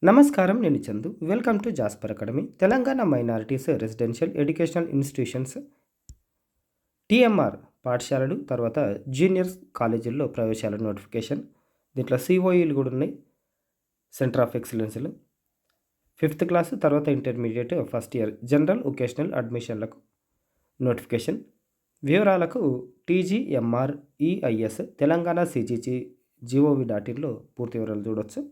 నమస్కారం, నేను Chandu. Welcome to Jasper academy. Telangana minorities residential educational institutions TMR పాఠశాలలు, తర్వాత జూనియర్స్ కాలేజీల్లో ప్రవేశాల నోటిఫికేషన్. దీంట్లో సిఓఈలు కూడా ఉన్నాయి, సెంటర్ ఆఫ్ ఎక్సలెన్స్లు. 5th క్లాసు తర్వాత intermediate first year general vocational అడ్మిషన్లకు నోటిఫికేషన్. వివరాలకు TGMREIS తెలంగాణ CGG.gov.inలో పూర్తి వివరాలు చూడవచ్చు.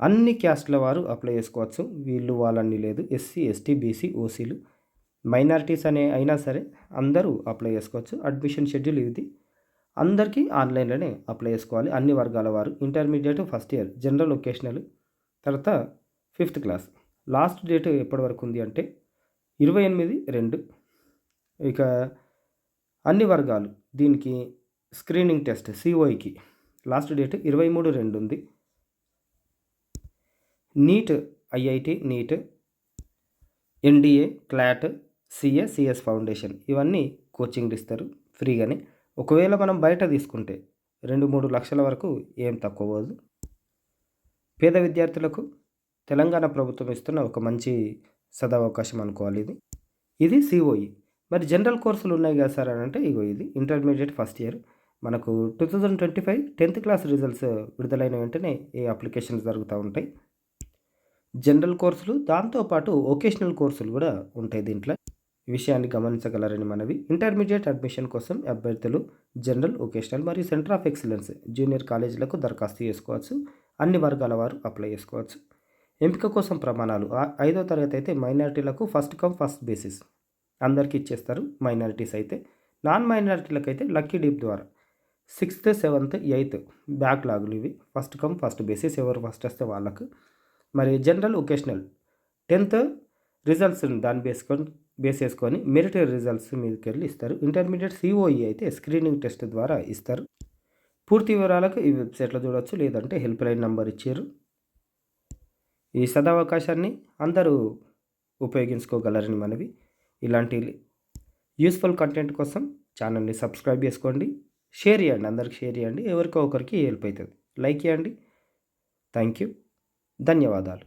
అన్ని క్యాస్ట్ల వారు అప్లై చేసుకోవచ్చు, వీళ్ళు వాళ్ళని లేదు. SC ST BC OCలు మైనారిటీస్ అయినా సరే అందరూ అప్లై చేసుకోవచ్చు. అడ్మిషన్ షెడ్యూల్ ఇది. అందరికీ ఆన్లైన్లోనే అప్లై చేసుకోవాలి, అన్ని వర్గాల వారు. Intermediate first year general vocational, తర్వాత 5th క్లాస్. లాస్ట్ డేట్ ఎప్పటి వరకు ఉంది అంటే 28/2. ఇక అన్ని వర్గాలు దీనికి స్క్రీనింగ్ టెస్ట్ COEకి లాస్ట్ డేట్ 23/2 ఉంది. NEET, IIT NEET, NDA, CLAT, CS foundation ఇవన్నీ కోచింగ్ ఇస్తారు ఫ్రీగానే. ఒకవేళ మనం బయట తీసుకుంటే 2-3 లక్షల వరకు ఏం తక్కువ పోదు. పేద విద్యార్థులకు తెలంగాణ ప్రభుత్వం ఇస్తున్న ఒక మంచి సదవకాశం అనుకోవాలి ఇది. ఇది COE. మరి జనరల్ కోర్సులు ఉన్నాయి కదా సార్ అని అంటే, ఇగో ఇది ఇంటర్మీడియట్ ఫస్ట్ ఇయర్. మనకు 2025 10th క్లాస్ రిజల్ట్స్ విడుదలైన వెంటనే ఈ అప్లికేషన్స్ జరుగుతూ ఉంటాయి. జనరల్ కోర్సులు, దాంతోపాటు వొకేషనల్ కోర్సులు కూడా ఉంటాయి దీంట్లో. ఈ విషయాన్ని గమనించగలరని మనవి. ఇంటర్మీడియట్ అడ్మిషన్ కోసం అభ్యర్థులు జనరల్, వొకేషనల్ మరియు సెంటర్ ఆఫ్ ఎక్సలెన్స్ జూనియర్ కాలేజీలకు దరఖాస్తు చేసుకోవచ్చు. అన్ని వర్గాల వారు అప్లై చేసుకోవచ్చు. ఎంపిక కోసం ప్రమాణాలు: 5వ తరగతి అయితే మైనారిటీలకు ఫస్ట్ కమ్ ఫస్ట్ బేసిస్ అందరికీ ఇచ్చేస్తారు. మైనారిటీస్ అయితే, నాన్ మైనారిటీలకు అయితే లక్కీ డీప్ ద్వారా 6th 7th 8th బ్యాక్లాగులు ఇవి. ఫస్ట్ కమ్ ఫస్ట్ బేసిస్, ఎవరు ఫస్ట్ వస్తే వాళ్ళకు. మరి జనరల్, వొకేషనల్ 10th రిజల్ట్స్ దాన్ని బేస్ చేసుకొని మెరిట్ రిజల్ట్స్ మీదకి వెళ్ళి ఇస్తారు. ఇంటర్మీడియట్ COE అయితే స్క్రీనింగ్ టెస్ట్ ద్వారా ఇస్తారు. పూర్తి వివరాలకు ఈ వెబ్సైట్లో చూడవచ్చు, లేదంటే హెల్ప్ లైన్ నెంబర్ ఇచ్చారు. ఈ సదవకాశాన్ని అందరూ ఉపయోగించుకోగలరని మనవి. ఇలాంటి యూస్ఫుల్ కంటెంట్ కోసం ఛానల్ని సబ్స్క్రైబ్ చేసుకోండి, షేర్ చేయండి, అందరికి షేర్ చేయండి. ఎవరికో ఒకరికి హెల్ప్ అవుతుంది. లైక్ చేయండి. థ్యాంక్ యూ, ధన్యవాదాలు.